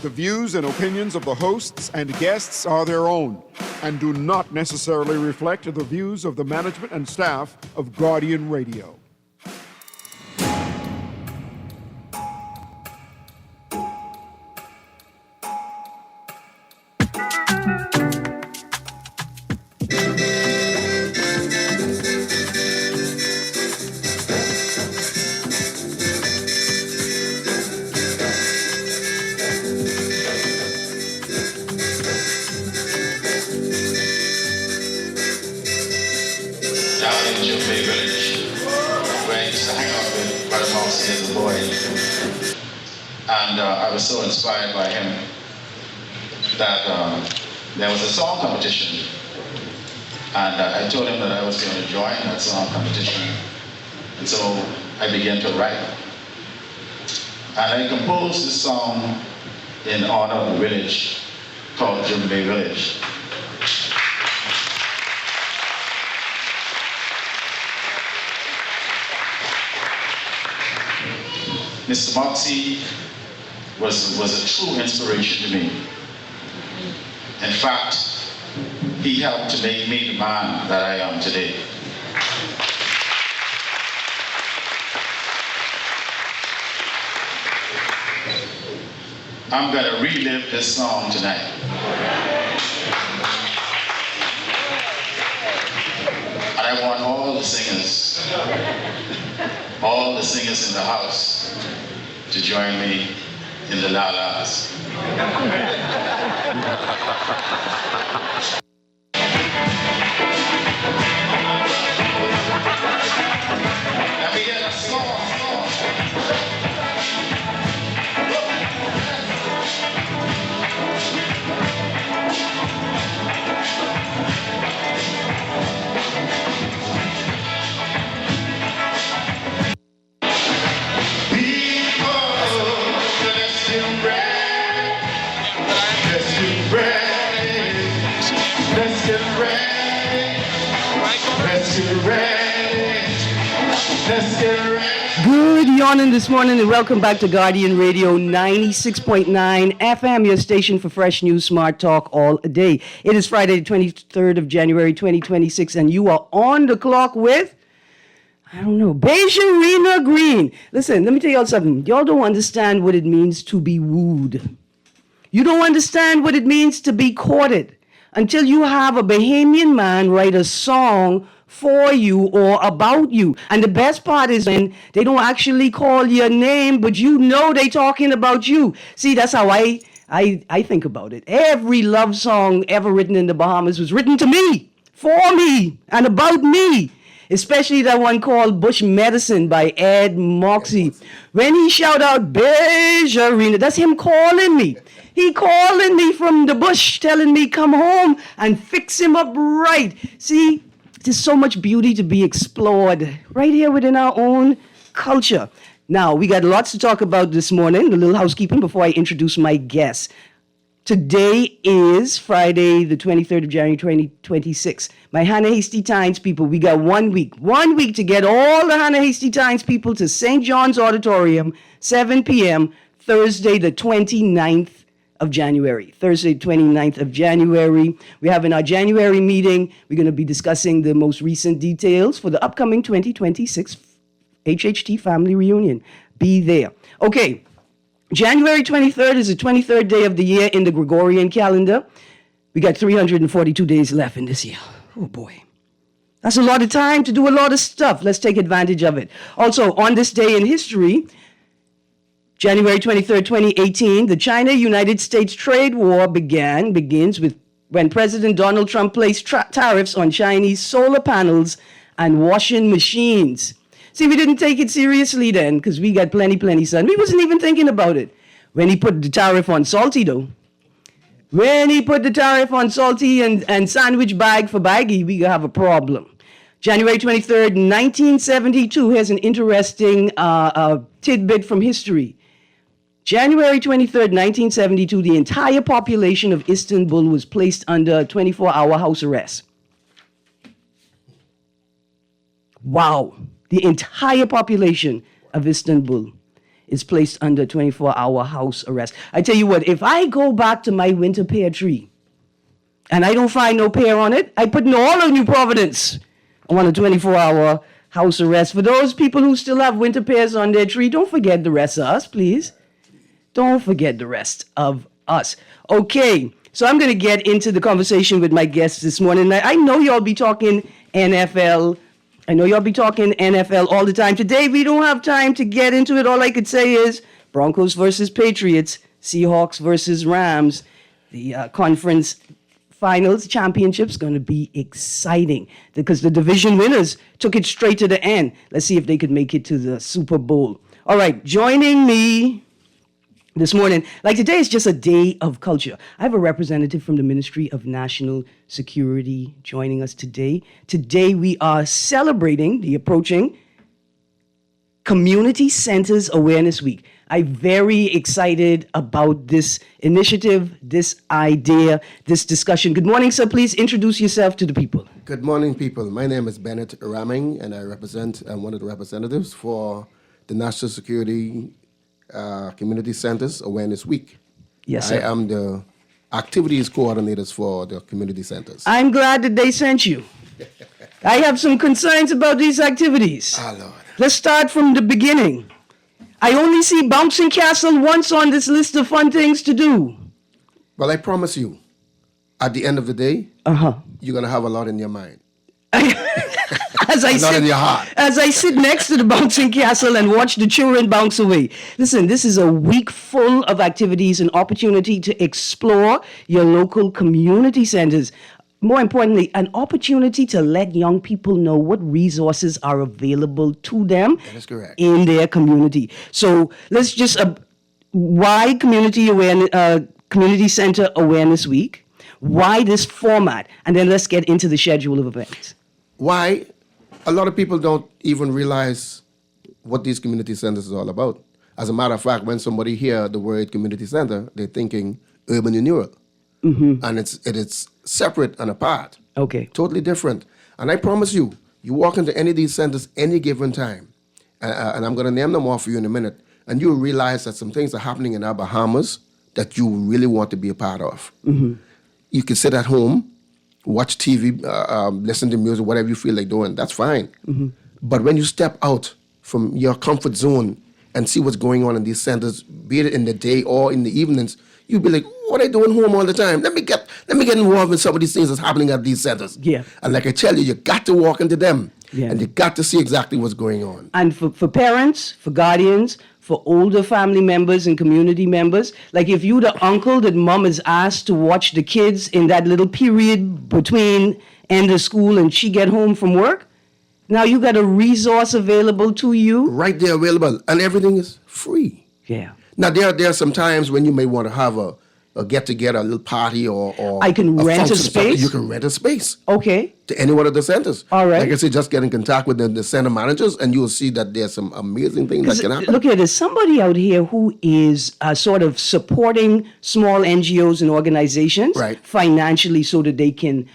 The views and opinions of the hosts and guests are their own and do not necessarily reflect the views of the management and staff of Guardian Radio. I was so inspired by him that there was a song competition, and I told him that I was going to join that song competition, and so I began to write. And I composed this song in honor of a village called Jubilee Village. Mr. Moxie was a true inspiration to me. In fact, he helped to make me the man that I am today. I'm going to relive this song tonight. And I want all the singers in the house to join me in the la-las. Let me get a song. Good morning this morning and welcome back to Guardian Radio 96.9 FM, your station for fresh news, smart talk all day. It is Friday, the 23rd of January 2026, and you are on the clock with, Erin Greene. Listen, let me tell y'all something. Y'all don't understand what it means to be wooed. You don't understand what it means to be courted until you have a Bahamian man write a song for you or about you. And the best part is when they don't actually call your name, but you know they talking about you. See, that's how I think about it. Every love song ever written in the Bahamas was written to me, for me, and about me. Especially that one called Bush Medicine by Ed Moxie. When he shout out, Bejarina, that's him calling me. He calling me from the bush, telling me come home and fix him up right. See, there's so much beauty to be explored right here within our own culture. Now, we got lots to talk about this morning, a little housekeeping before I introduce my guests. Today is Friday, the 23rd of January, 2026. My Hannah Hasty Times people, we got 1 week to get all the Hannah Hasty Times people to St. John's Auditorium, 7 p.m., Thursday, the 29th of January. Thursday, 29th of January. We're having our January meeting. We're going to be discussing the most recent details for the upcoming 2026 HHT Family Reunion. Be there. Okay. January 23rd is the 23rd day of the year in the Gregorian calendar. We got 342 days left in this year. Oh boy. That's a lot of time to do a lot of stuff. Let's take advantage of it. Also, on this day in history, January 23rd, 2018, the China-United States trade war begins with when President Donald Trump placed tariffs on Chinese solar panels and washing machines. See, we didn't take it seriously then because we got plenty sun. We wasn't even thinking about it. When he put the tariff on salty, though. When he put the tariff on salty and sandwich bag for baggy, we have a problem. January 23rd, 1972, here's an interesting tidbit from history. January 23rd, 1972, the entire population of Istanbul was placed under 24-hour house arrest. Wow. The entire population of Istanbul. is placed under 24-hour house arrest. I tell you what, if I go back to my winter pear tree and I don't find no pear on it, I put in all of New Providence on a 24-hour house arrest. For those people who still have winter pears on their tree, don't forget the rest of us, please. Don't forget the rest of us. Okay, so I'm going to get into the conversation with my guests this morning. I know y'all be talking NFL. I know y'all be talking NFL all the time. Today, we don't have time to get into it. All I could say is Broncos versus Patriots, Seahawks versus Rams. The conference finals championships going to be exciting because the division winners took it straight to the end. Let's see if they could make it to the Super Bowl. All right, joining me this morning, like today is just a day of culture. I have a representative from the Ministry of National Security joining us today. Today we are celebrating the approaching Community Centers Awareness Week. I'm very excited about this initiative, this idea, this discussion. Good morning, sir. Please introduce yourself to the people. Good morning, people. My name is Bennett Raming, and I'm one of the representatives for the National Security Community Centers Awareness Week. Yes, sir. I am the activities coordinators for the community centers. I'm glad that they sent you. I have some concerns about these activities. Lord. Let's start from the beginning. I only see Bouncing Castle once on this list of fun things to do. Well, I promise you, at the end of the day, you're going to have a lot in your mind. Not in your heart. As I sit next to the Bouncing Castle and watch the children bounce away. Listen, this is a week full of activities and opportunity to explore your local community centers. More importantly, an opportunity to let young people know what resources are available to them That is correct. in their community. So let's just, why Community Center Awareness Week? Why this format? And then let's get into the schedule of events. Why? A lot of people don't even realize what these community centers is all about. As a matter of fact, when somebody hear the word community center, they're thinking urban renewal. And it is separate and apart. Okay. Totally different. And I promise you, you walk into any of these centers any given time, and I'm going to name them all for you in a minute, and you'll realize that some things are happening in our Bahamas that you really want to be a part of. You can sit at home, watch TV, listen to music, whatever you feel like doing, that's fine. But when you step out from your comfort zone and see what's going on in these centers, be it in the day or in the evenings, you'll be like, what are they doing home all the time? Let me get involved in some of these things that's happening at these centers. Yeah. And like I tell you got to walk into them. Yeah. And you got to see exactly what's going on. And for parents, for guardians, for older family members and community members, like if you the uncle that mom is asked to watch the kids in that little period between end of school and she get home from work, now you got a resource available to you. Right there available. And everything is free. Yeah. Now, there are some times when you may want to have a get-together, a little party or I can rent a function, space? You can rent a space Okay. to any one of the centers. All right. Like I said, just get in contact with the center managers and you'll see that there's some amazing things that can happen. Look here, there's somebody out here who is sort of supporting small NGOs and organizations Right. financially so that they can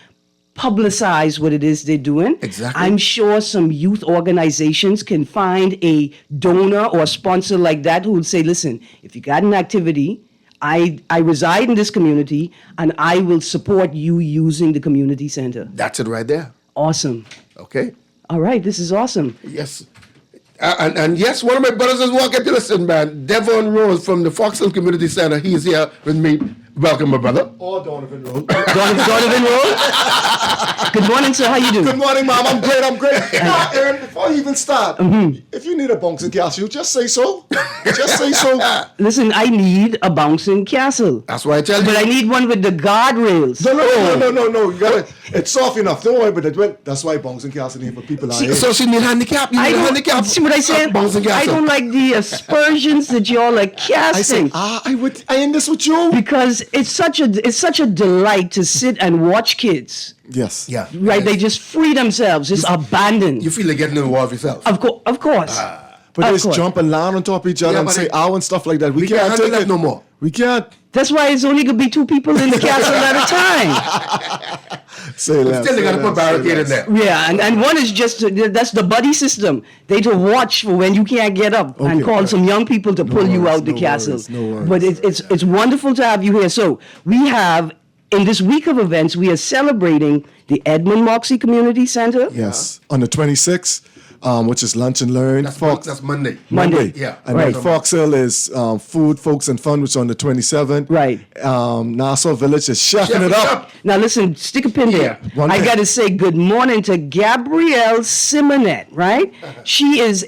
publicize what it is they're doing. Exactly. I'm sure some youth organizations can find a donor or sponsor like that who would say, listen, if you got an activity, I reside in this community and I will support you using the community center. That's it right there. Awesome. Okay? All right, this is awesome. Yes. And yes, one of my brothers is walking to listen, man. Devon Rose from the Foxhill Community Center. He's here with me. Welcome, my brother. Or Donovan Road. Donovan Road? Good morning, sir. How you doing? Good morning, Mom. I'm great. Now, Erin, before you even start, if you need a bouncing castle, just say so. Just say so. Listen, I need a bouncing castle. That's why I tell you. But I need one with the guardrails. No. You got it. It's soft enough. Don't worry about it. That's why bouncing castle name for people out here. So she need handicap. You need a handicap. See what I said? Bouncing I castle. don't like the aspersions that y'all are I said, casting. I in this with you. Because it's such a delight to sit and watch kids. Yes. Yeah. Right? Yes. They just free themselves, just abandoned. You feel like getting involved yourself. Of course. But Of just course. jump and land on top of each other Yeah, and but say it- ow and stuff like that. We can't can't handle take that it no more. We can't. That's why it's only gonna be 2 people in the castle at a time. Say less. Still, they got to say put less, say barricade in less. there. Yeah, and one is just that's the buddy system. They to watch for when you can't get up and Okay. call some young people to pull you worries, out the no castle. worries, no worries. But it's wonderful to have you here. So we have in this week of events we are celebrating the Edmund Moxie Community Center. Yes, on the 26th, which is Lunch and Learn. That's Monday. Monday. Yeah. And Right. then Fox Hill is Food, Folks, and Fun, which is on the 27th. Right. Nassau Village is chefing it up. Now listen, stick a pin there. Yeah, one I thing. got to say good morning to Gabrielle Simonet, right? She is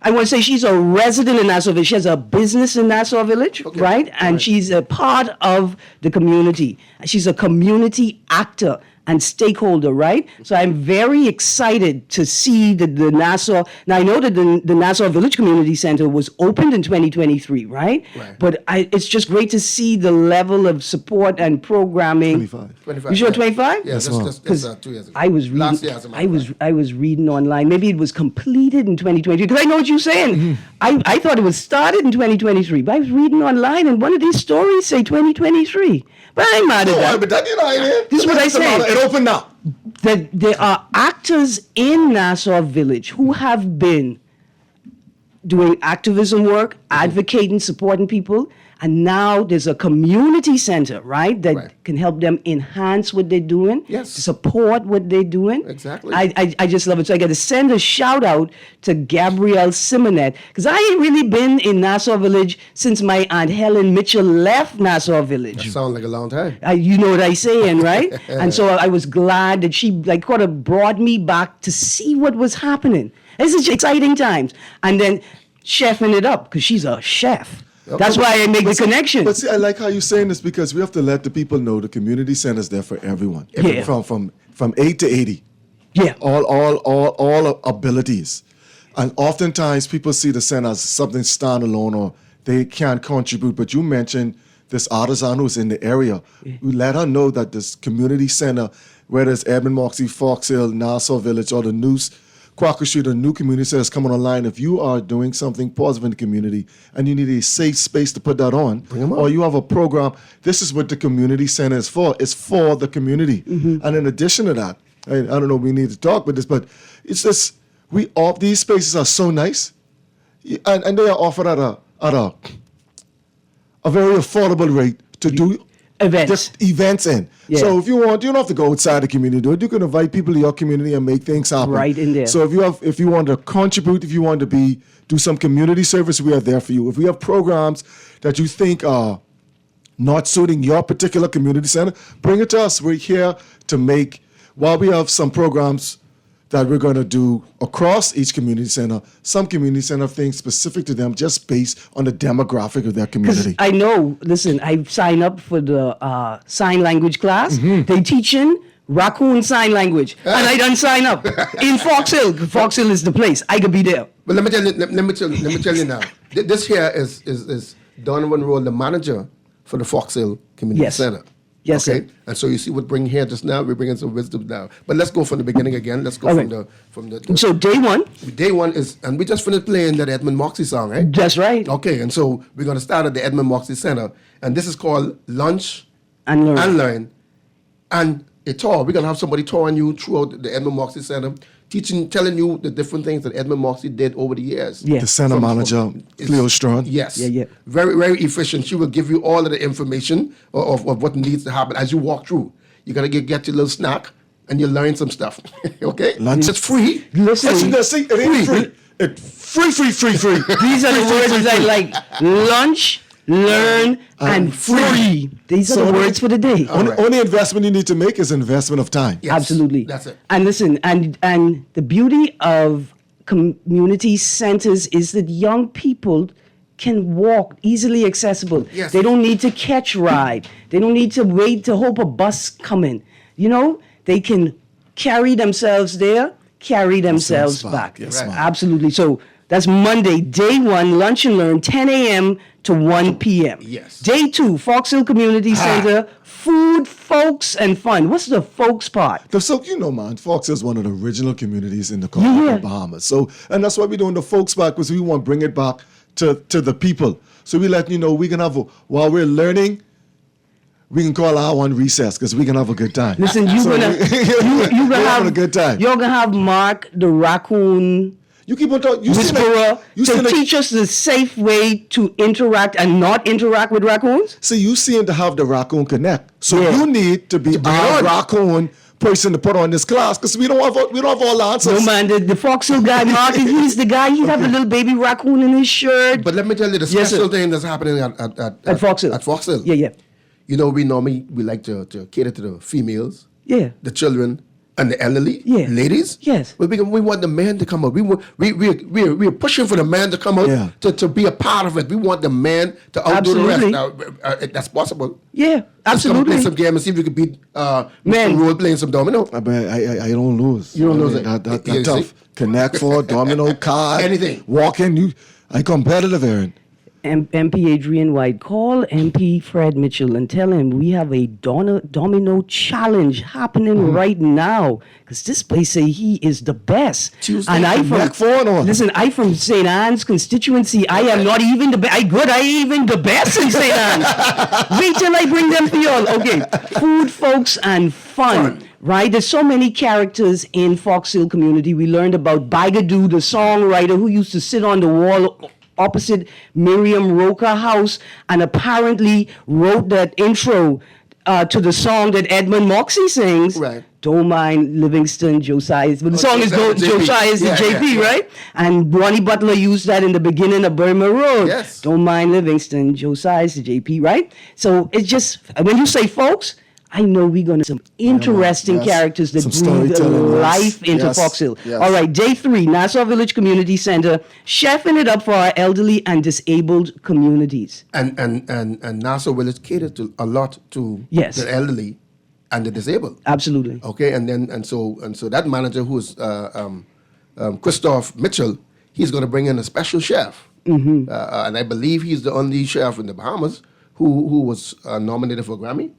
I want to say she's a resident in Nassau Village. She has a business in Nassau Village, right? And she's a part of the community. She's a community actor and stakeholder, right? So I'm very excited to see the Nassau. Now I know that the Nassau Village Community Center was opened in 2023, right? Right. But it's just great to see the level of support and programming. 25. You sure 25? Yeah, Yes, that's, ma'am. that's, Because 2 years ago. I was reading, Last year, as a matter of fact. I was reading online. Maybe it was completed in 2023. Because I know what you're saying. I thought it was started in 2023, but I was reading online, and one of these stories say 2023. But I ain't mad at that. But that, This is what I say. It opened now. That there are actors in Nassau Village who have been doing activism work, advocating, supporting people, and now there's a community center, right, that Right. can help them enhance what they're doing, Yes. support what they're doing. Exactly. I just love it. So I got to send a shout out to Gabrielle Simonet, because I ain't really been in Nassau Village since my Aunt Helen Mitchell left Nassau Village. That sounds like a long time. You know what I'm saying, right? And so I was glad that she kind of brought me back to see what was happening. This is exciting times. And then chefing it up, because she's a chef. That's why I make the connection. But see, I like how you're saying this because we have to let the people know the community center is there for everyone. Yeah. From 8 to 80. Yeah. All abilities. And oftentimes people see the center as something standalone or they can't contribute. But you mentioned this artisan who's in the area. We let her know that this community center, whether it's Edmund Moxie, Fox Hill, Nassau Village, or the Noose, Quaker Street, a new community center is coming online. If you are doing something positive in the community and you need a safe space to put that on, or you have a program, this is what the community center is for. It's for the community. And in addition to that, I don't know if we need to talk about this, but it's just, these spaces are so nice. And they are offered at a very affordable rate to do Events. just events in. Yeah. So if you want, you don't have to go outside the community to do it. You can invite people to your community and make things happen. Right in there. So if you want to contribute, if you want to do some community service, we are there for you. If we have programs that you think are not suiting your particular community center, bring it to us. We're here to make, while we have some programs that we're going to do across each community center, some community center things specific to them just based on the demographic of their community. I know, listen, I signed up for the sign language class. They teaching raccoon sign language. And I done sign up in Fox Hill. Fox Hill is the place. I could be there. But let me tell you now. This here is Donovan Roll, the manager for the Fox Hill Community Yes. Center. Yes, okay? sir. And so you see what bring here just now, we're bringing some wisdom now. But let's go from the beginning again. Let's go All from right. the So day one, day one is, and we just finished playing that Edmund Moxie song, right? that's right. Okay, and so we're going to start at the Edmund Moxie Center, and this is called Lunch And Learn. and Learn. And a tour. We're going to have somebody touring you throughout the Edmund Moxie Center, telling you the different things that Edmund Moxie did over the years. Yeah. The center manager, Cleo Strong. Yes. Yeah. Very, very efficient. She will give you all of the information of what needs to happen as you walk through. You're going to get your little snack and you learn some stuff. Okay? Lunch. It's free. Listen, See, it ain't free. It's free. these are the words I like. Lunch, learn, and free. These are So the words for the day. Only investment you need to make is investment of time. Yes, Absolutely. That's it. And listen, and the beauty of community centers is that young people can walk easily accessible. Yes. They don't need to catch ride. They don't need to wait to hope a bus coming. You know, they can carry themselves there, carry themselves back. Yes, ma'am. Absolutely. So that's Monday, day one, lunch and learn, 10 a.m. to 1 p.m. Yes. Day two, Fox Hill Community Center, food, folks, and fun. What's the folks part? So, man, Fox is one of the original communities in the Yeah. Bahamas. So, and that's why we're doing the folks back, because we want to bring it back to the people. So we let you know we can have, while we're learning, we can call our one recess because we can have a good time. Listen, you're gonna we're having a good time. You're gonna have Mark the raccoon You keep on talking. You whisperer you to teach us the safe way to interact and not interact with raccoons. See, you seem to have the raccoon connect. So Yeah. you need to be our raccoon person to put on this class because we don't have all the answers. No man, the Foxhill guy, Mark, he's the guy. He'd have a little baby raccoon in his shirt. But let me tell you the Yes, special sir. thing that's happening at Foxhill. At Foxhill. Yeah. You know, we like to cater to the females, Yeah. the children, and the elderly, Yeah. ladies. Yes. But we want the man to come out. We're pushing for the man to come out Yeah. to be a part of it. We want the man to outdo the rest. Absolutely. Now, that's possible. Yeah, Let's come absolutely. play some game and see if we can beat Man. Mr. Rule playing some domino. I don't lose. You don't lose it. That You tough. see? Connect for domino card. Anything. Walking. I competitive, Erin. MP Adrian White, call MP Fred Mitchell and tell him we have a domino challenge happening right now. Because this place say he is the best. Tuesday, and I Connect for and all. listen, I from St. Anne's constituency. I am not even the best. I ain't even the best in St. Anne's. Wait till I bring them for y'all. Okay, food, folks, and fun. Right? There's so many characters in Foxhill community. We learned about Bigadoo, the songwriter who used to sit on the wall opposite Miriam Roca house and apparently wrote that intro to the song that Edmund Moxie sings. Right. Don't mind Livingston, Josiah. But the song is Josiah, JP. Josiah is the Yeah, JP, yeah. right? And Ronnie Butler used that in the beginning of Burma Road. Yes. Don't mind Livingston, Josiah is the JP, right? So it's just, when you say folks, I know we're going to some interesting yes. characters that Some breathe storytelling, yes. life into Yes, Foxhill. yes. All right, day 3, Nassau Village Community Center, chefing it up for our elderly and disabled communities. And Nassau Village catered to a lot to Yes. the elderly and the disabled. Absolutely. Okay, and so that manager who is Christoph Mitchell, he's going to bring in a special chef, and I believe he's the only chef in the Bahamas who was nominated for a Grammy.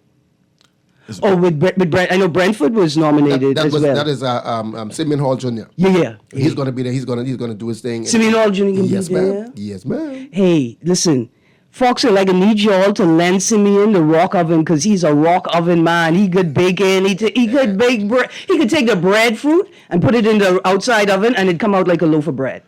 Oh, with Brent, I know Brentford was nominated as well. That is Simeon Hall Jr. Yeah. He's going to be there. He's going to do his thing. Simeon Hall Jr. can Yes, be there. ma'am. Yes, ma'am. Hey, listen, Foxhill, like I need y'all to lend Simeon the rock oven because he's a rock oven man. He could bake in. He could bake bread. He could take the breadfruit and put it in the outside oven and it'd come out like a loaf of bread.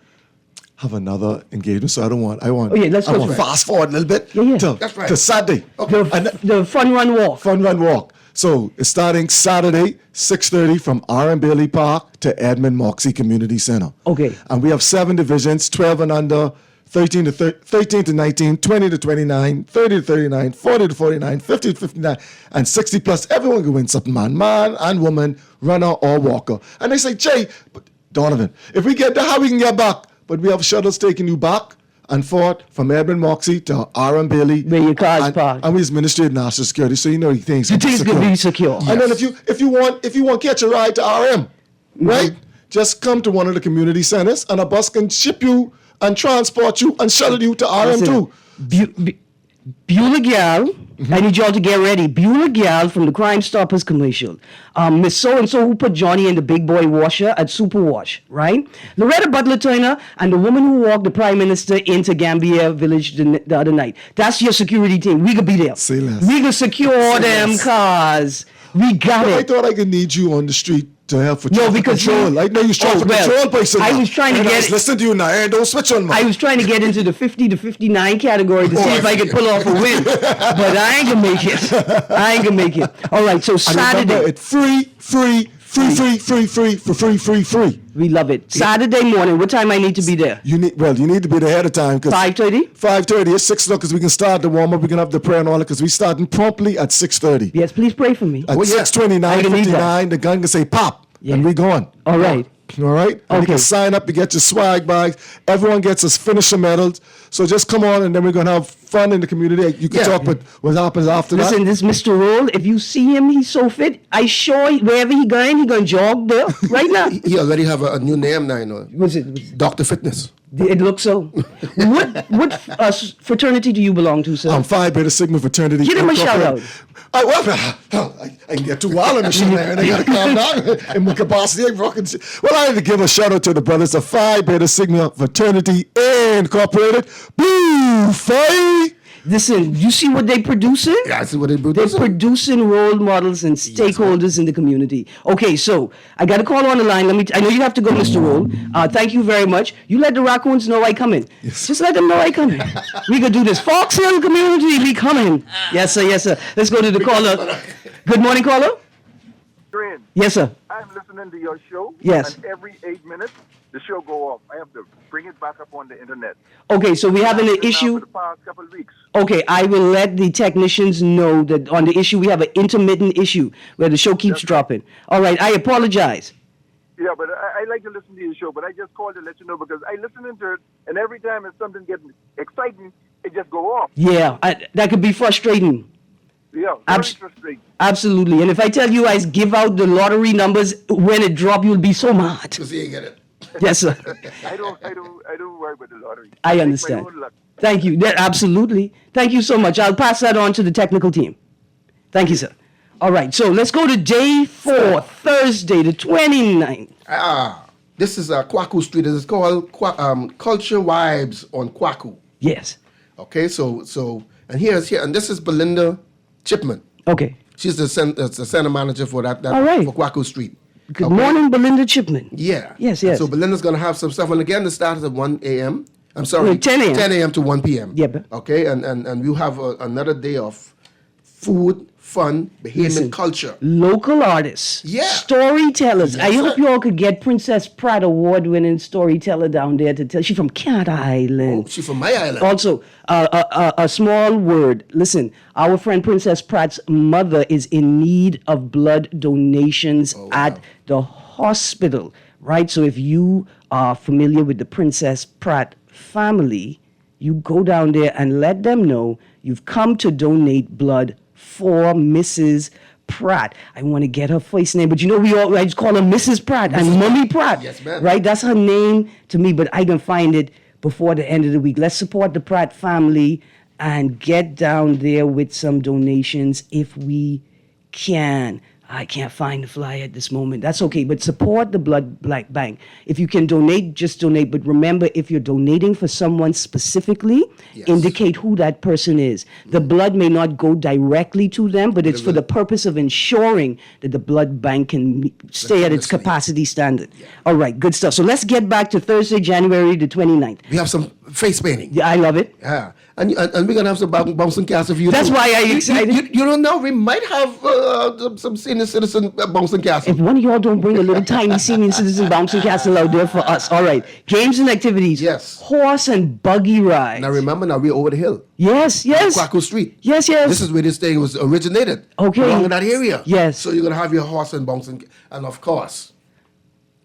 Have another engagement, so I want Oh, yeah, let's I go want for it. fast forward a little bit Yeah. to, That's right. to Saturday. The fun run walk. Fun run walk. So it's starting Saturday, 6:30 from R.M. Bailey Park to Edmund Moxie Community Center. Okay. And we have 7 divisions, 12 and under, 13 to 19, 20 to 29, 30 to 39, 40 to 49, 50 to 59, and 60 plus. Everyone can win something, man and woman, runner or walker. And they say, Jay, but Donovan, if we get there, how we can get back? But we have shuttles taking you back and forth from Edmund Moxie to R.M. Bailey. Where your car's and, parked. And we administrate national security, so you know things can Things can be secure. And then if you want to catch a ride to RM, right? Just come to one of the community centers, and a bus can ship you and transport you and shuttle you to RM too. Beulah Gal, I need y'all to get ready. Beulah Gal from the Crime Stoppers commercial. Miss So-and-so who put Johnny in the big boy washer at Super Wash, right? Loretta Butler Turner and the woman who walked the Prime Minister into Gambia Village the other night. That's your security team. We could be there. Say less. We could secure Say them less. cars. We got I it. thought I could need you on the street to help for No, traffic because control. you- I know you're traffic control person. I now. was trying to And I get was it- listening to you now. Hey, don't switch on me. I was trying to get into the 50 to 59 category to see if I could pull off a win. But I ain't gonna make it. All right, so And remember, Saturday. it's free. We love it. Saturday morning, what time I need to be there? You need to be there ahead of time. 5:30? 5:30. It's 6 o'clock because we can start the warm up. We can have the prayer and all that because we starting promptly at 6:30. Yes, please pray for me. At Oh, yeah. 6:29, I can need that. 59, the gun can say pop, Yeah. and we going. All right. All right? And you Okay. can sign up, you get your swag bags. Everyone gets us finisher medals. So just come on, and then we're going to have fun in the community. You can Yeah. talk about what happens after Listen, that. this Mr. Roll, if you see him, he's so fit. I sure wherever he going jog there right now. He already have a new name now, you know. Was it? Dr. Fitness. It looks so. What fraternity do you belong to, sir? I'm Phi Beta Sigma Fraternity. Give him a shout Incorporated. I can get too wild on the show there, and I got to calm down in my capacity. Well, I had to give a shout out to the brothers of Phi Beta Sigma Fraternity Incorporated. Boo, Phi! Listen, you see what they producing? Yeah, I see what they're They're producing. producing role models and stakeholders in the community. Okay, so I got a call on the line. I know you have to go, Mr. Roll. Thank you very much. You let the raccoons know I come in. Yes. Just let them know I come in. We could do this. Fox Hill community, we coming. Yes, sir. Yes, sir. Let's go to the caller. Good morning, caller. Greene, Yes, sir. I'm listening to your show. Yes. And every 8 minutes, the show go off. I have to bring it back up on the internet. Okay, so we having an I've been now issue. for the past couple of weeks. Okay, I will let the technicians know that on the issue we have an intermittent issue where the show keeps dropping. All right, I apologize. Yeah, but I like to listen to your show, but I just called to let you know because I listen to it, and every time it's something getting exciting, it just go off. Yeah, that could be frustrating. Yeah, very interesting. Absolutely. And if I tell you I give out the lottery numbers when it drop, you'll be so mad. Because you ain't get it. Yes, sir. I don't worry about the lottery. I take understand. my own luck. Thank you. Absolutely. Thank you so much. I'll pass that on to the technical team. Thank you, sir. All right, so let's go to day 4, Thursday, the 29th. This is Kwaku Street. This is called Culture Vibes on Kwaku. Yes. Okay, so and and this is Belinda Chipman. Okay. She's the center manager for that All right. for Kwaku Street. Good Okay? morning, Belinda Chipman. Yeah. Yes, And yes. so Belinda's gonna have some stuff, and again, the start is at 1 a.m. I'm sorry, 10 a.m. 10 a.m. to 1 p.m. Yep. Okay, and we'll have another day of food, fun, Bahamian Listen. culture. Local artists. Yeah. Storytellers. Yes, I hope sir. you all could get Princess Pratt award-winning storyteller down there to tell. She's from Cat Island. Oh, she's from my island. Also, a small word. Listen, our friend Princess Pratt's mother is in need of blood donations at the hospital, right? So if you are familiar with the Princess Pratt family, you go down there and let them know you've come to donate blood for Mrs. Pratt. I want to get her first name, but I just call her Mrs. Pratt and Mummy Pratt. Yes, ma'am. Right? That's her name to me, but I can find it before the end of the week. Let's support the Pratt family and get down there with some donations if we can. I can't find the flyer at this moment. That's okay, but support the blood bank. If you can donate, just donate. But remember, if you're donating for someone specifically, indicate who that person is. The blood may not go directly to them, but it's for the purpose of ensuring that the blood bank can stay at its Continuously. capacity standard. All right, good stuff. So let's get back to Thursday, January the 29th. We have some face painting. Yeah, I love it. Yeah, and we're gonna have some bouncing castle for you. That's too. why I'm excited. You don't know. We might have some senior citizen bouncing castle. If one of y'all don't bring a little tiny senior citizen bouncing castle out there for us. All right. Games and activities. Yes. Horse and buggy rides. Now remember, we're over the hill, Yes, yes. Kwaku Street. Yes, yes. This is where this thing was originated. Okay. Along in that area. Yes. So you're gonna have your horse and bouncing, and of course,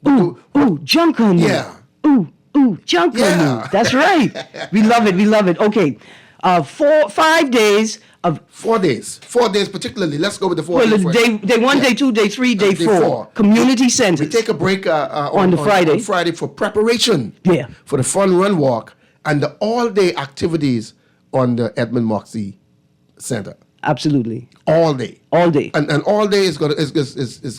Ooh, junk on you. Yeah. Ooh, junk on Yeah. you. That's right. We love it. We love it. Okay. 5 days of 4 days. 4 days particularly. Let's go with the 4 well, days. first. day 1, Yeah. day 2, day 3, day Day 4. four. Community We centers. take a break On the Friday. On Friday for preparation. Yeah. For the fun run walk and the all-day activities on the Edmund Moxie Center. Absolutely. All day. All day. And all day is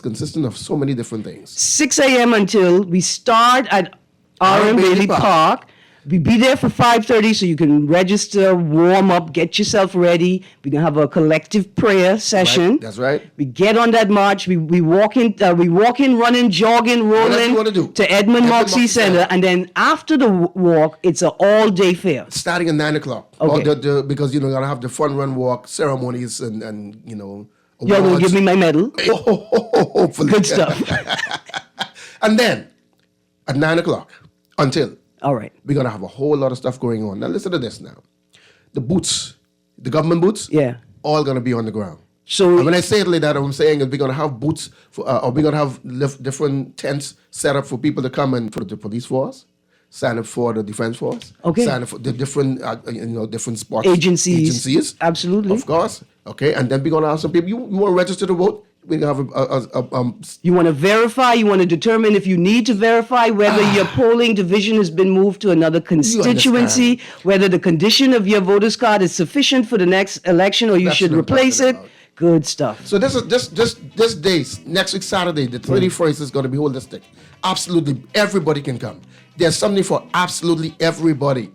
consistent of so many different things. 6 a.m. until we start at R.M. Bailey Park. We be there for 5:30 so you can register, warm up, get yourself ready. We're going to have a collective prayer session. Right, that's right. We get on that march. We walk in, running, jogging, rolling you wanna do. to Edmund Moxie Center. And then after the walk, it's an all-day fair. Starting at 9 o'clock. Okay. Because you're going to have the fun run walk ceremonies and Y'all going to awards. give me my medal? Hopefully. Good stuff. And then at 9 o'clock until All right. we're going to have a whole lot of stuff going on. Now listen to this now. The boots, the government boots, Yeah. all going to be on the ground. So And when I say it like that, I'm saying is we're going to have boots, or we're going to have different tents set up for people to come and for the police force, sign up for the defense force, Okay. sign up for the different, different sports Agencies. Absolutely. of course. Okay, and then we're going to have some people, you want to register to vote? We're going to have you want to verify, you want to determine if you need to verify whether your polling division has been moved to another constituency, whether the condition of your voter's card is sufficient for the next election or you That's should what I'm replace talking it. about. Good stuff. So this day, next week Saturday, the 31st is going to be holistic. Absolutely, everybody can come. There's something for absolutely everybody.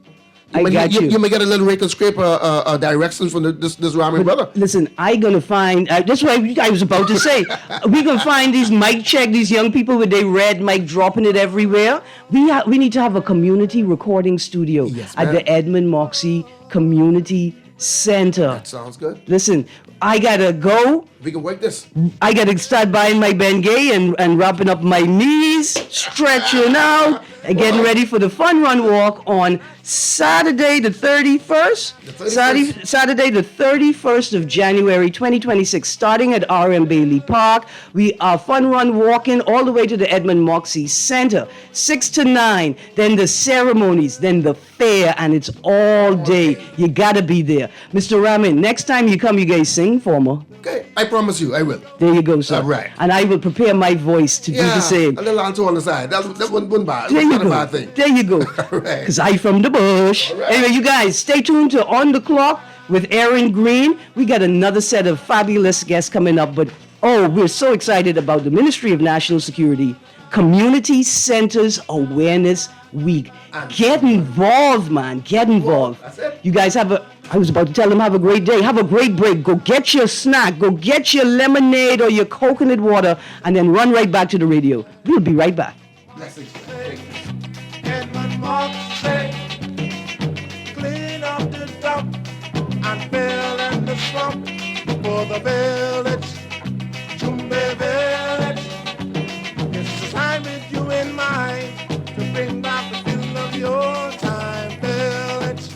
I got you. You may get a little rake and scrape directions from this rhyming brother. Listen, gonna find. That's what I was about to say. We gonna find these mic check, these young people with their red mic dropping it everywhere. We need to have a community recording studio Yes, at ma'am. the Edmund Moxie Community Center. That sounds good. Listen, I gotta go. We can work this. I gotta start buying my Bengay and wrapping up my knees, stretching out, and getting ready for the fun run walk on Saturday the 31st. Saturday the 31st of January 2026, starting at R.M. Bailey Park. We are fun run walking all the way to the Edmund Moxie Center, 6 to 9. Then the ceremonies, then the fair, and it's all day. You gotta be there. Mr. Ramin, next time you come, you guys sing for me. Okay, I promise you, I will. There you go, sir. All right. And I will prepare my voice to do the same. a little onto on the side. That wasn't bad. There That's you not a go. bad thing. There you go. right. Because I from the bush. right. Anyway, you guys, stay tuned to On the Clock with Erin Greene. We got another set of fabulous guests coming up. But, we're so excited about the Ministry of National Security Community Centers Awareness Week. Get involved, man. Get involved. That's it. You guys I was about to tell them have a great day. Have a great break. Go get your snack. Go get your lemonade or your coconut water and then run right back to the radio. We'll be right back. Blessings. Edmund Moxie, clean up the dump and fill in the slump for the village, Chumbe Village. It's a time with you in mind to bring back the feel of your time, village,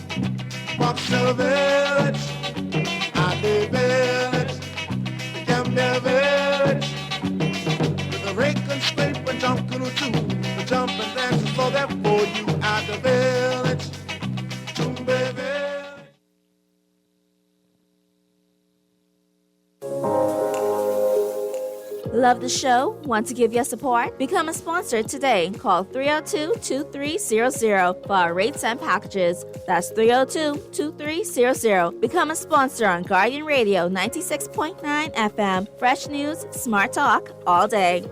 Boxer Village, Abbey Village, the Gambia Village, with a rake and scrape and jump canoe too. The jump and dance is for them for you at the village, Chumbe Village. Love the show? Want to give your support? Become a sponsor today. Call 302-2300 for our rates and packages. That's 302-2300. Become a sponsor on Guardian Radio 96.9 FM. Fresh news, smart talk, all day.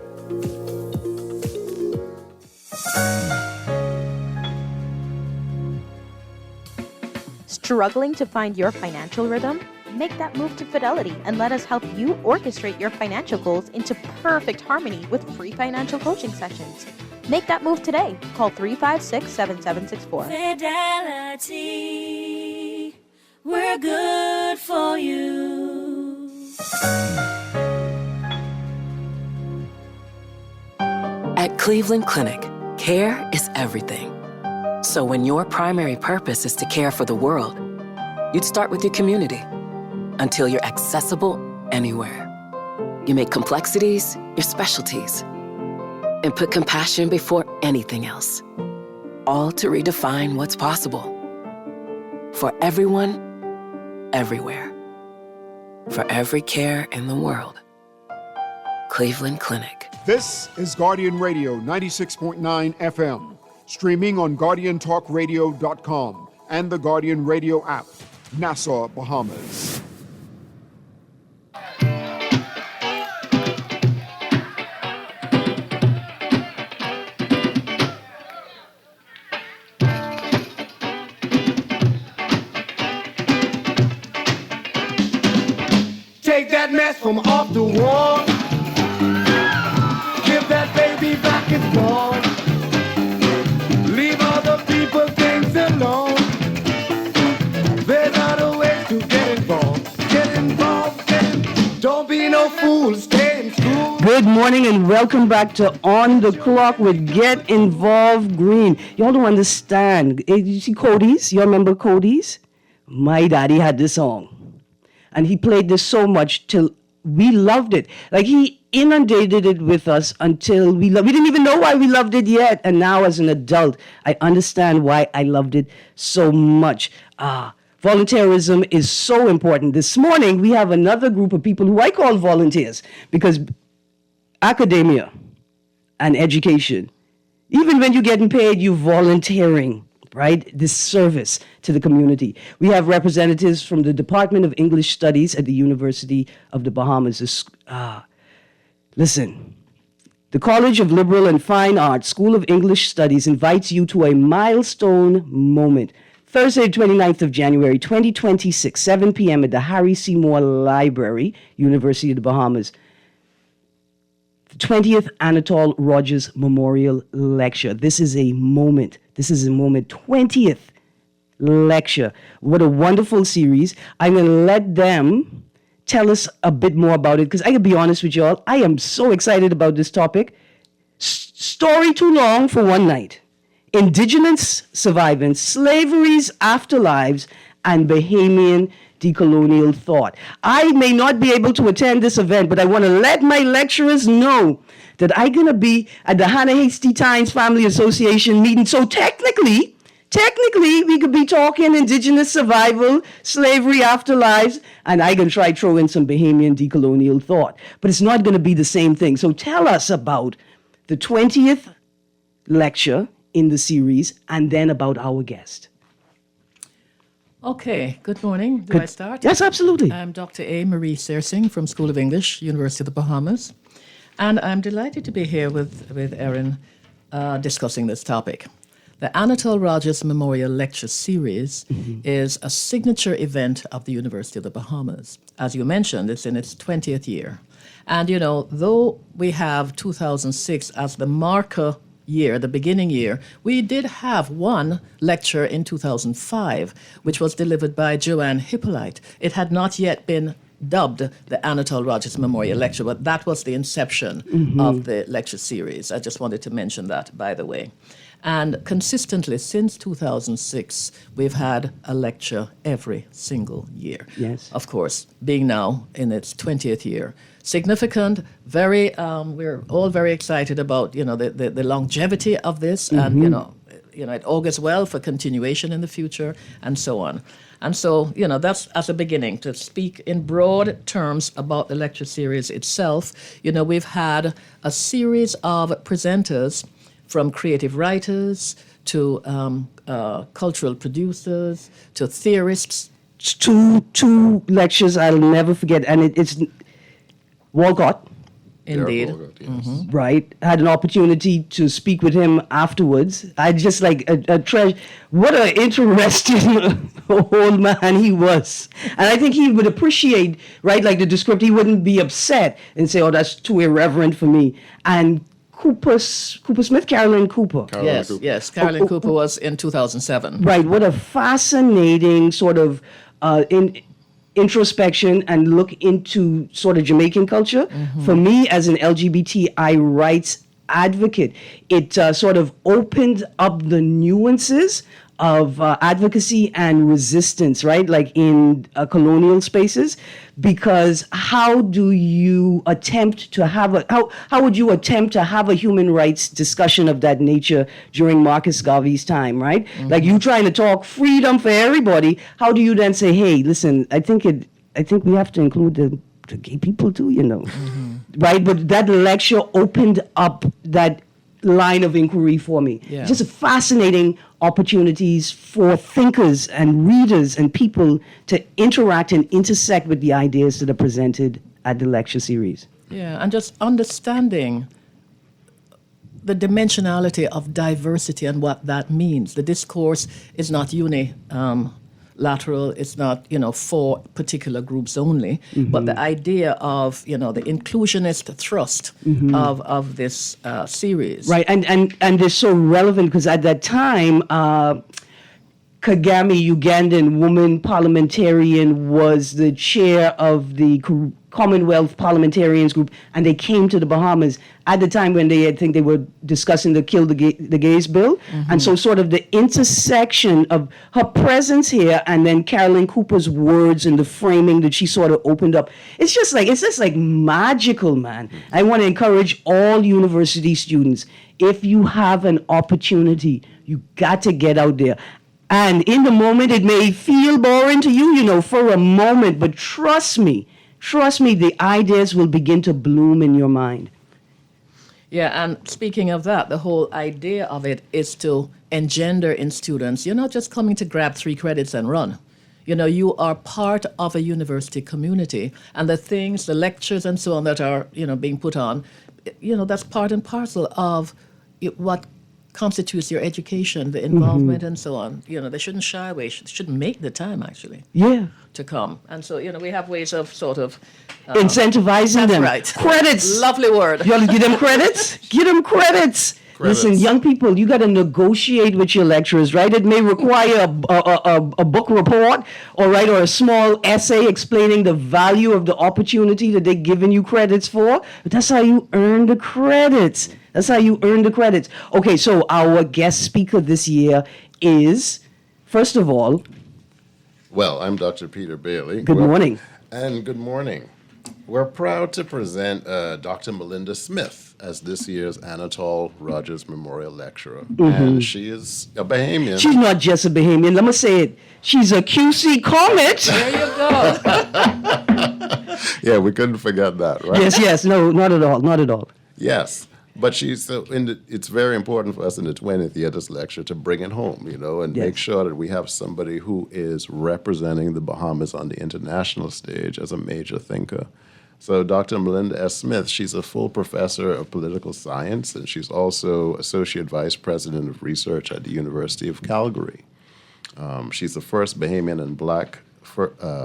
Struggling to find your financial rhythm? Make that move to Fidelity and let us help you orchestrate your financial goals into perfect harmony with free financial coaching sessions. Make that move today. Call 356-7764. Fidelity, we're good for you. At Cleveland Clinic, care is everything. So when your primary purpose is to care for the world, you'd start with your community until you're accessible anywhere. You make complexities your specialties and put compassion before anything else, all to redefine what's possible. For everyone, everywhere. For every care in the world. Cleveland Clinic. This is Guardian Radio 96.9 FM, streaming on GuardianTalkRadio.com and the Guardian Radio app, Nassau, Bahamas. Take that mess from off the wall. Give that baby back its ball. Leave other people things alone. There's other ways to get involved. Get involved, don't be no fool. Stay in school. Good morning and welcome back to On the Clock with Get Involved Greene. Y'all don't understand. You see Cody's? Y'all remember Cody's? My daddy had this song. And he played this so much till we loved it. Like he inundated it with us until we didn't even know why we loved it yet. And now as an adult, I understand why I loved it so much. Volunteerism is so important. This morning, we have another group of people who I call volunteers because academia and education, even when you're getting paid, you're volunteering, right? This service to the community. We have representatives from the Department of English Studies at the University of the Bahamas. Listen, the College of Liberal and Fine Arts School of English Studies invites you to a milestone moment. Thursday, 29th of January, 2026, 7 p.m. at the Harry Seymour Library, University of the Bahamas. The 20th Anatole Rogers Memorial Lecture. This is a moment. 20th lecture. What a wonderful series. I'm going to let them tell us a bit more about it, because I can be honest with y'all, I am so excited about this topic. Story too long for one night. Indigenous survivance, slavery's afterlives, and Bahamian decolonial thought. I may not be able to attend this event, but I want to let my lecturers know that I'm going to be at the Hannah Hasty Tynes Family Association meeting. So technically, we could be talking indigenous survival, slavery, afterlives, and I can try throw in some Bahamian decolonial thought. But it's not going to be the same thing. So tell us about the 20th lecture in the series, and then about our guest. Okay, good morning. Do I start? Yes, absolutely. I'm Dr. A. Marie Searsing from School of English, University of the Bahamas. And I'm delighted to be here with Erin discussing this topic. The Anatole Rogers Memorial Lecture Series is a signature event of the University of the Bahamas. As you mentioned, it's in its 20th year. And, you know, though we have 2006 as the marker year, the beginning year, we did have one lecture in 2005, which was delivered by Joanne Hippolyte. It had not yet been dubbed the Anatole Rogers Memorial Lecture, but that was the inception of the lecture series. I just wanted to mention that, by the way. And consistently since 2006, we've had a lecture every single year. Yes. Of course, being now in its 20th year. Significant, very, we're all very excited about, you know, the longevity of this, and, you know, it augurs well for continuation in the future, and so on. And so, you know, that's as a beginning. To speak in broad terms about the lecture series itself, you know, we've had a series of presenters from creative writers to cultural producers to theorists. Two lectures I'll never forget, and it's Walcott. Indeed. Walcott, yes. Right. I had an opportunity to speak with him afterwards. I just like a treasure. What an interesting old man he was. And I think he would appreciate, right, like the descriptor, he wouldn't be upset and say, oh, that's too irreverent for me. And Cooper Smith, Carolyn Cooper. Yes. Carolyn Cooper was in 2007. Right. What a fascinating sort of introspection and look into sort of Jamaican culture. For me, as an LGBTI rights advocate, it sort of opened up the nuances of advocacy and resistance, right? Like in colonial spaces, because how do you attempt to have how would you attempt to have a human rights discussion of that nature during Marcus Garvey's time, right? Like you trying to talk freedom for everybody. How do you then say, hey, listen, I think we have to include the gay people too, you know, right? But that lecture opened up that line of inquiry for me. Yeah. Just fascinating opportunities for thinkers and readers and people to interact and intersect with the ideas that are presented at the lecture series. Yeah, and just understanding the dimensionality of diversity and what that means. The discourse is not lateral, it's not, you know, for particular groups only, but the idea of, you know, the inclusionist thrust of this series. Right, and they're so relevant because at that time, Kagame, Ugandan woman parliamentarian, was the chair of the Commonwealth Parliamentarians Group, and they came to the Bahamas at the time when I think they were discussing the Kill the Gays bill. And so sort of the intersection of her presence here and then Carolyn Cooper's words and the framing that she sort of opened up. It's just like magical, man. I want to encourage all university students, if you have an opportunity, you got to get out there. And in the moment, it may feel boring to you, you know, for a moment, but trust me, the ideas will begin to bloom in your mind. Yeah, and speaking of that, the whole idea of it is to engender in students, you're not just coming to grab 3 credits and run. You know, you are part of a university community, and the things, the lectures and so on that are, you know, being put on, you know, that's part and parcel of what constitutes your education, the involvement, and so on. They shouldn't shy away. Should make the time actually. Yeah. To come, and so we have ways of sort of incentivizing them. Right. Credits. Lovely word. You ought to give them credits. Give them credits. Listen, young people, you got to negotiate with your lecturers, right? It may require a book report, or a small essay explaining the value of the opportunity that they're giving you credits for. But that's how you earn the credits. Okay, so our guest speaker this year is, first of all, well, I'm Dr. Peter Bailey. Good morning. And good morning. We're proud to present Dr. Melinda Smith as this year's Anatole Rogers Memorial Lecturer. And she is a Bahamian. She's not just a Bahamian. Let me say it. She's a QC Comet. There you go. Yeah, we couldn't forget that, right? Yes. No, not at all. Yes. But it's very important for us in the 20th year of this lecture to bring it home, and make sure that we have somebody who is representing the Bahamas on the international stage as a major thinker. So Dr. Melinda S. Smith, she's a full professor of political science, and she's also Associate Vice President of Research at the University of Calgary. She's the first Bahamian and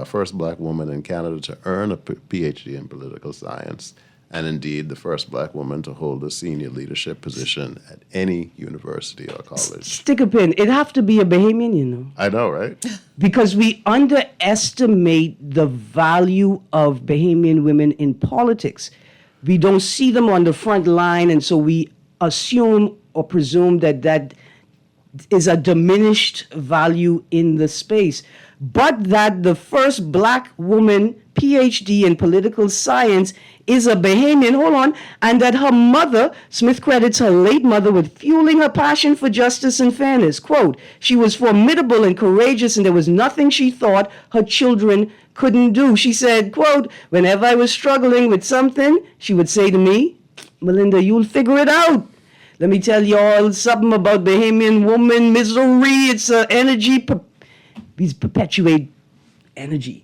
first black woman in Canada to earn a PhD in political science, and indeed the first black woman to hold a senior leadership position at any university or college. Stick a pin. It'd have to be a Bahamian, I know, right? Because we underestimate the value of Bahamian women in politics. We don't see them on the front line, and so we assume or presume that is a diminished value in the space. But that the first black woman PhD in political science is a Bahamian, and that her mother, Smith credits her late mother with fueling her passion for justice and fairness. Quote, she was formidable and courageous, and there was nothing she thought her children couldn't do. She said, quote, whenever I was struggling with something, she would say to me, Melinda, you'll figure it out. Let me tell you all something about Bahamian woman misery. It's energy. These perpetuate energy.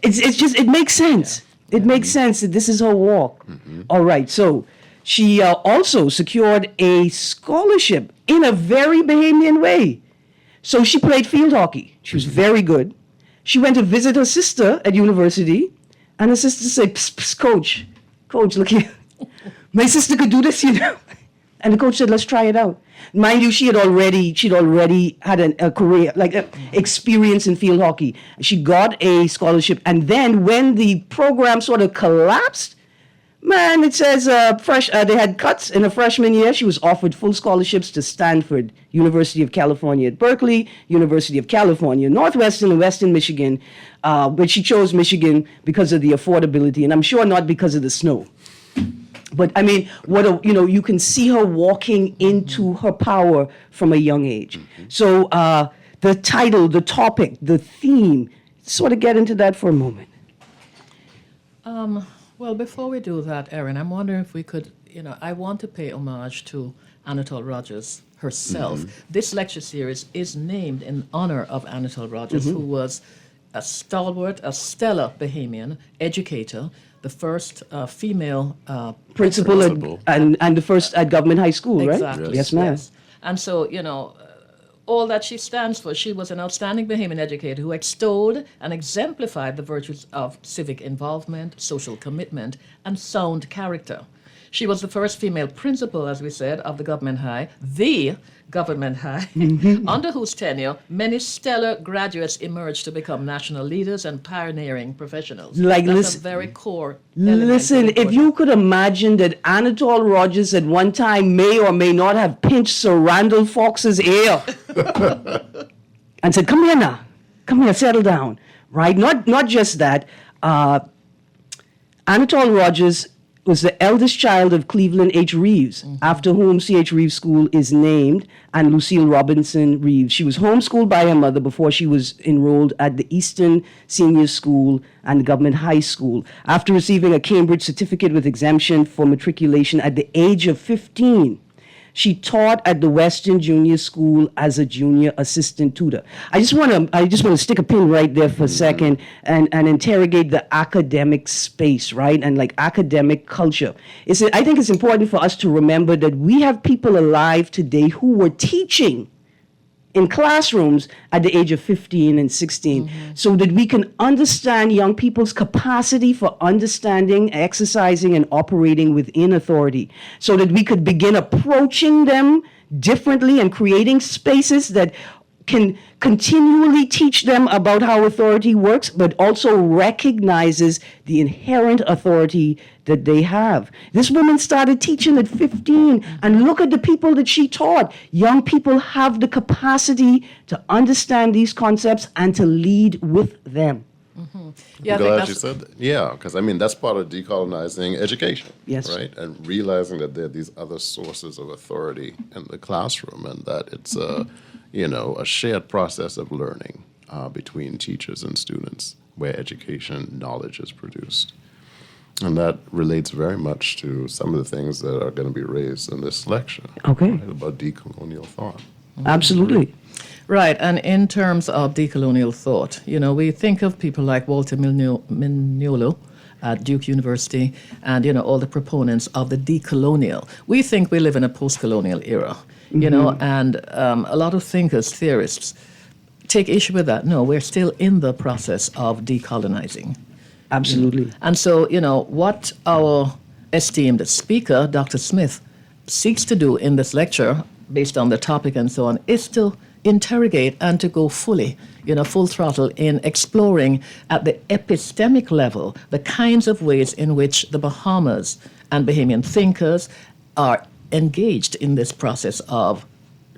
It's just, it makes sense. It makes sense that this is her walk. All right, so she also secured a scholarship in a very Bahamian way. So she played field hockey. She was very good. She went to visit her sister at university, and her sister said, psst, psst, coach, look here. My sister could do this, And the coach said, let's try it out. Mind you, she'd already had a career, experience in field hockey. She got a scholarship, and then when the program sort of collapsed, man, it says they had cuts in her freshman year. She was offered full scholarships to Stanford, University of California at Berkeley, University of California, Northwestern and Western Michigan, but she chose Michigan because of the affordability, and I'm sure not because of the snow. But I mean, you can see her walking into her power from a young age. So the title, the topic, the theme, sort of get into that for a moment. Well, before we do that, Erin, I'm wondering if we could, I want to pay homage to Anatole Rogers herself. This lecture series is named in honor of Anatole Rogers, who was a stalwart, a stellar Bahamian educator, the first female principal. And the first at Government High School, right? Exactly. Yes, ma'am. Yes. And so, all that she stands for, she was an outstanding Bahamian educator who extolled and exemplified the virtues of civic involvement, social commitment, and sound character. She was the first female principal, as we said, of the Government High, under whose tenure many stellar graduates emerged to become national leaders and pioneering professionals. That's a very core element. Listen, if you could imagine that Anatole Rogers at one time may or may not have pinched Sir Randall Fox's ear and said, come here, settle down, right? Not just that. Anatole Rogers was the eldest child of Cleveland H. Reeves, after whom C.H. Reeves School is named, and Lucille Robinson Reeves. She was homeschooled by her mother before she was enrolled at the Eastern Senior School and Government High School. After receiving a Cambridge certificate with exemption for matriculation at the age of 15, She taught at the Western Junior School as a junior assistant tutor. I just want to stick a pin right there for a second and interrogate the academic space, right? And like academic culture. I think it's important for us to remember that we have people alive today who were teaching in classrooms at the age of 15 and 16, so that we can understand young people's capacity for understanding, exercising, and operating within authority, so that we could begin approaching them differently and creating spaces that can continually teach them about how authority works, but also recognizes the inherent authority that they have. This woman started teaching at 15, and look at the people that she taught. Young people have the capacity to understand these concepts and to lead with them. Yeah, I'm glad you said that. Yeah, because I mean, that's part of decolonizing education. Yes. Right? And realizing that there are these other sources of authority in the classroom and that it's a shared process of learning between teachers and students where education knowledge is produced. And that relates very much to some of the things that are going to be raised in this lecture. Okay. Right, about decolonial thought. Absolutely. Right, and in terms of decolonial thought, we think of people like Walter Mignolo at Duke University and, all the proponents of the decolonial. We think we live in a post-colonial era, and a lot of thinkers, theorists, take issue with that. No, we're still in the process of decolonizing. Absolutely. And so, what our esteemed speaker, Dr. Smith, seeks to do in this lecture, based on the topic and so on, is to interrogate and to go fully, full throttle in exploring at the epistemic level the kinds of ways in which the Bahamas and Bahamian thinkers are engaged in this process of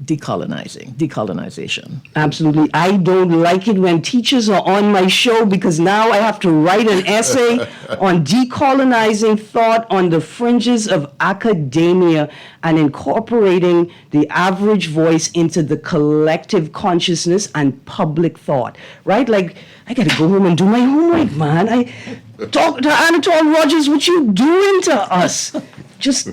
decolonization. Absolutely. I don't like it when teachers are on my show because now I have to write an essay on decolonizing thought on the fringes of academia and incorporating the average voice into the collective consciousness and public thought, right? Like, I got to go home and do my homework, man. I talk to Anatole Rogers, what you doing to us? Just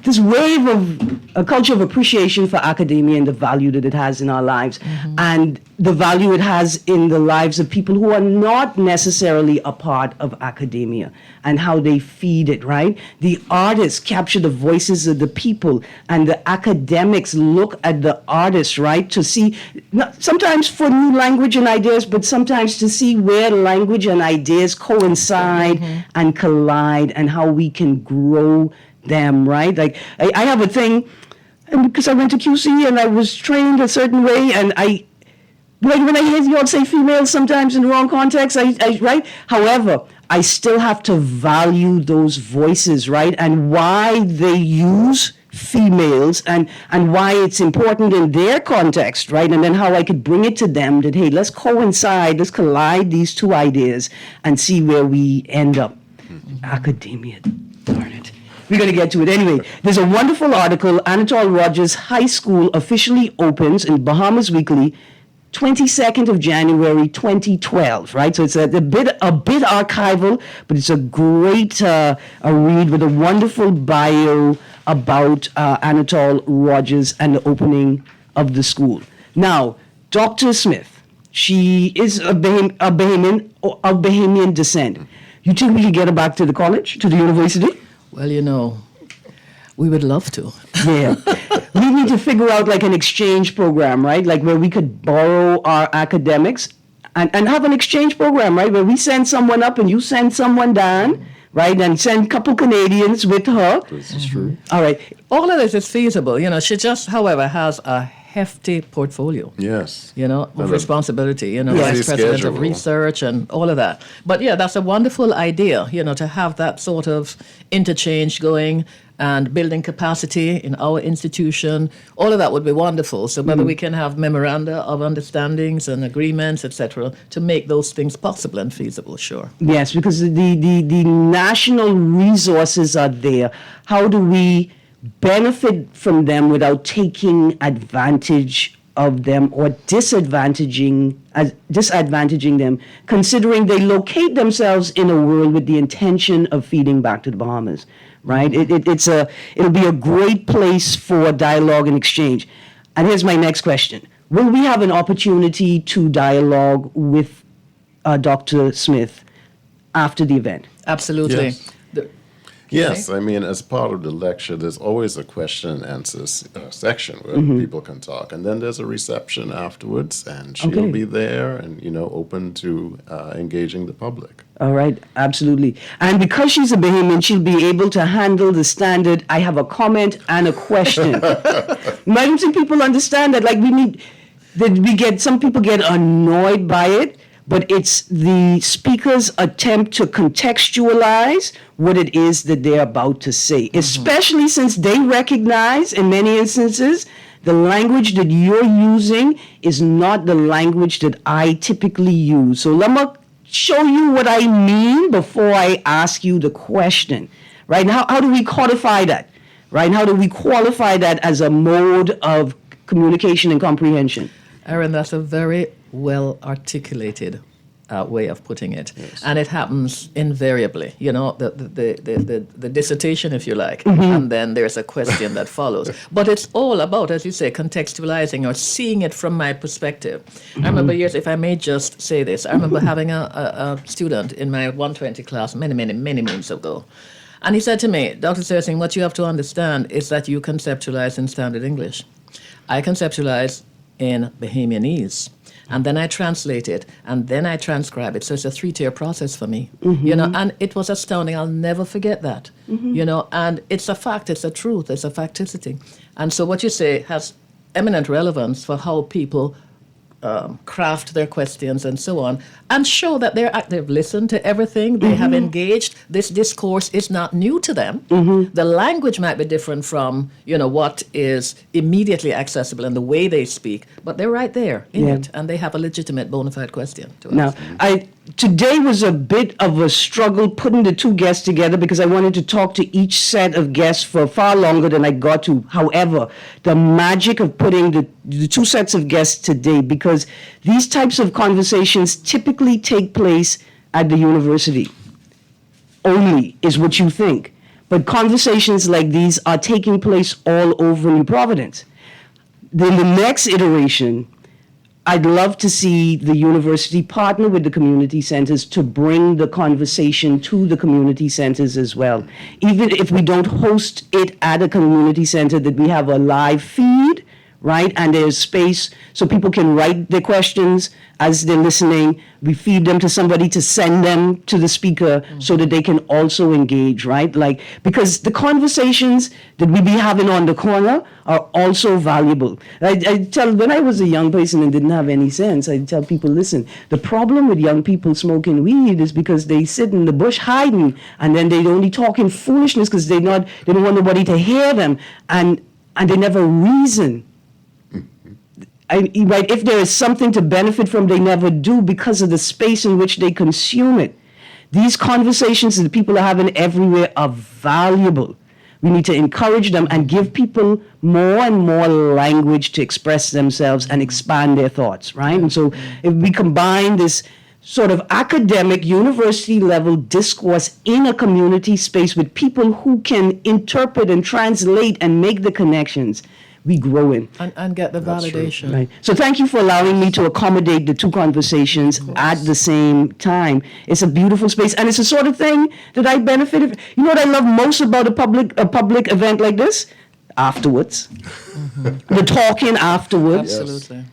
this wave of a culture of appreciation for academia and the value that it has in our lives, and the value it has in the lives of people who are not necessarily a part of academia, and how they feed it, right? The artists capture the voices of the people, and the academics look at the artists, right? To see, sometimes for new language and ideas, but sometimes to see where language and ideas coincide and collide, and how we can grow them, right? Like, I have a thing, and because I went to QC and I was trained a certain way, and when I hear y'all say females sometimes in the wrong context, right? However, I still have to value those voices, right? And why they use females and why it's important in their context, right? And then how I could bring it to them that, hey, let's collide these two ideas and see where we end up. Academia, darn it. We're going to get to it anyway. There's a wonderful article. Anatole Rogers High School officially opens in Bahamas Weekly, 22nd of January, 2012. Right, so it's a bit archival, but it's a great a read with a wonderful bio about Anatole Rogers and the opening of the school. Now, Dr. Smith, she is of Bahamian descent. You think we could get her back to the college, to the university? Well, we would love to. Yeah. We need to figure out like an exchange program, right? Like where we could borrow our academics and have an exchange program, right? Where we send someone up and you send someone down, right? And send a couple Canadians with her. This is true. All right. All of this is feasible. She just, however, has a hefty portfolio. Yes. With responsibility, Yes. vice president Schedule. of research and all of that. But yeah, that's a wonderful idea, to have that sort of interchange going and building capacity in our institution. All of that would be wonderful. So whether we can have memoranda of understandings and agreements, etc., to make those things possible and feasible, sure. Yes, because the national resources are there. How do we benefit from them without taking advantage of them or disadvantaging them, considering they locate themselves in a world with the intention of feeding back to the Bahamas, right? It'll be a great place for dialogue and exchange. And here's my next question. Will we have an opportunity to dialogue with Dr. Smith after the event? Absolutely. Yes. Yes, I mean, as part of the lecture, there's always a question and answer section where people can talk, and then there's a reception afterwards, and she'll be there and open to engaging the public. All right, absolutely. And because she's a Bahamian, she'll be able to handle the standard, I have a comment and a question. I don't think people understand that. Like some people get annoyed by it, but it's the speaker's attempt to contextualize what it is that they're about to say, especially since they recognize in many instances the language that you're using is not the language that I typically use. So let me show you what I mean before I ask you the question, right? Now, how do we codify that, right? How do we qualify that as a mode of communication and comprehension? Erin, that's a very well articulated way of putting it, yes. And it happens invariably. The dissertation, if you like, and then there's a question that follows. But it's all about, as you say, contextualizing or seeing it from my perspective. I remember years, if I may just say this, I remember having a student in my 120 class many moons ago. And he said to me, Dr. Sersing, what you have to understand is that you conceptualize in standard English. I conceptualize in Bahamianese. And then I translate it, and then I transcribe it. So it's a 3-tier process for me, and it was astounding. I'll never forget that, and it's a fact, it's a truth, it's a facticity. And so what you say has eminent relevance for how people craft their questions and so on, and show that they've listened to everything, they have engaged. This discourse is not new to them. The language might be different from, what is immediately accessible and the way they speak, but they're right there in it, and they have a legitimate bona fide question to ask. Now, today was a bit of a struggle putting the two guests together because I wanted to talk to each set of guests for far longer than I got to. However, the magic of putting the two sets of guests today, because these types of conversations typically take place at the university only, is what you think. But conversations like these are taking place all over New Providence. Then the next iteration, I'd love to see the university partner with the community centers to bring the conversation to the community centers as well. Even if we don't host it at a community center, that we have a live feed, right? And there's space so people can write their questions as they're listening. We feed them to somebody to send them to the speaker so that they can also engage, right? Because the conversations that we be having on the corner are also valuable. I tell, when I was a young person and didn't have any sense, I tell people, listen, the problem with young people smoking weed is because they sit in the bush hiding, and then they only talk in foolishness because they don't want nobody to hear them, and they never reason. Right? If there is something to benefit from, they never do because of the space in which they consume it. These conversations that people are having everywhere are valuable. We need to encourage them and give people more and more language to express themselves and expand their thoughts, right? And so if we combine this sort of academic, university-level discourse in a community space with people who can interpret and translate and make the connections, we grow in. And get the validation. Right. So thank you for allowing me to accommodate the two conversations at the same time. It's a beautiful space, and it's the sort of thing that I benefited. You know what I love most about a public event like this? Afterwards. The talking afterwards. Absolutely.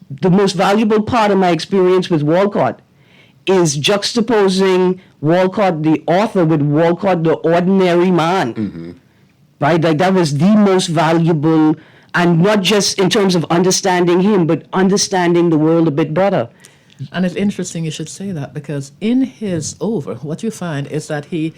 The most valuable part of my experience with Walcott is juxtaposing Walcott, the author, with Walcott, the ordinary man. Right? That was the most valuable, and not just in terms of understanding him, but understanding the world a bit better. And it's interesting you should say that, because in his over, what you find is that he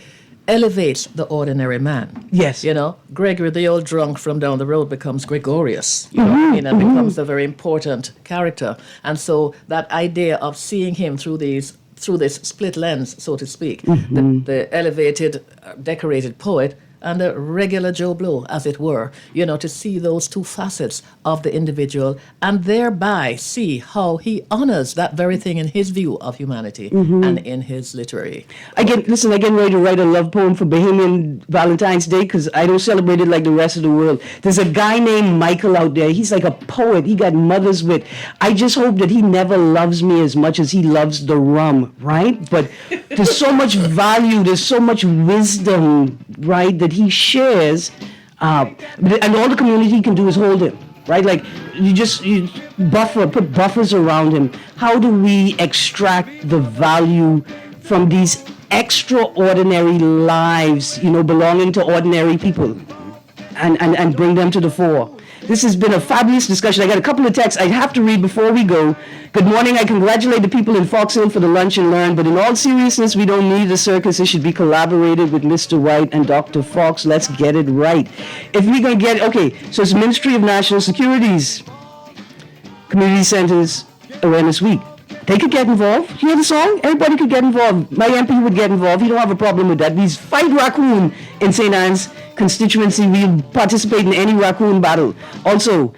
elevates the ordinary man. Yes. Gregory, the old drunk from down the road, becomes Gregorious, and becomes a very important character. And so that idea of seeing him through this split lens, so to speak, the elevated, decorated poet and a regular Joe Blow, as it were, to see those two facets of the individual and thereby see how he honors that very thing in his view of humanity and in his literary. I'm getting ready to write a love poem for Bahamian Valentine's Day because I don't celebrate it like the rest of the world. There's a guy named Michael out there. He's like a poet. He got mother's wit. I just hope that he never loves me as much as he loves the rum, right? But there's so much value, there's so much wisdom, right, that he shares. And all the community can do is hold him, right? Like you put buffers around him. How do we extract the value from these extraordinary lives, belonging to ordinary people and bring them to the fore? This has been a fabulous discussion. I got a couple of texts I have to read before we go. Good morning. I congratulate the people in Fox Hill for the lunch and learn, but in all seriousness, we don't need a circus. It should be collaborated with Mr. White and Dr. Fox. Let's get it right. If we're going to so it's Ministry of National Security's Community Centers Awareness Week. They could get involved. You hear the song? Everybody could get involved. My MP would get involved. He don't have a problem with that. We fight raccoon in St. Anne's constituency. We'll participate in any raccoon battle. Also,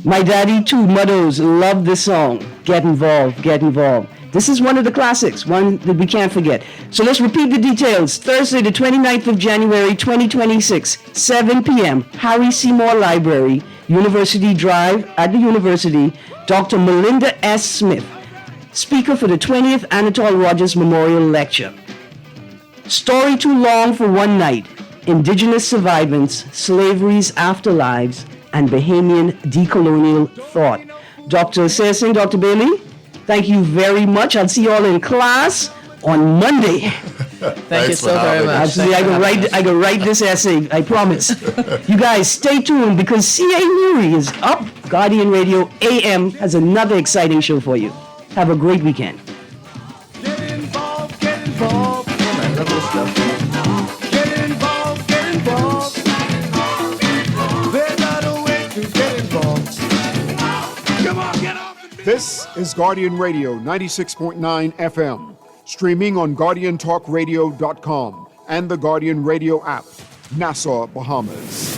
my daddy too, Muddos, love this song. Get involved, get involved. This is one of the classics, one that we can't forget. So let's repeat the details. Thursday, the 29th of January, 2026, 7 p.m., Harry Seymour Library, University Drive at the University, Dr. Melinda S. Smith, speaker for the 20th Anatole Rogers Memorial Lecture. Story Too Long for One Night, Indigenous Survivance, Slavery's Afterlives, and Bahamian Decolonial Thought. Dr. Sersing, Dr. Bailey, thank you very much. I'll see you all in class on Monday. Thank you so very much. Absolutely, I can write this essay, I promise. You guys, stay tuned because C.A. Newry is up. Guardian Radio AM has another exciting show for you. Have a great weekend. Get involved, get involved. I love this stuff. Get involved, get involved. There's not a way to get involved. Come on, get off. This is Guardian Radio 96.9 FM, streaming on GuardianTalkRadio.com and the Guardian Radio app, Nassau, Bahamas.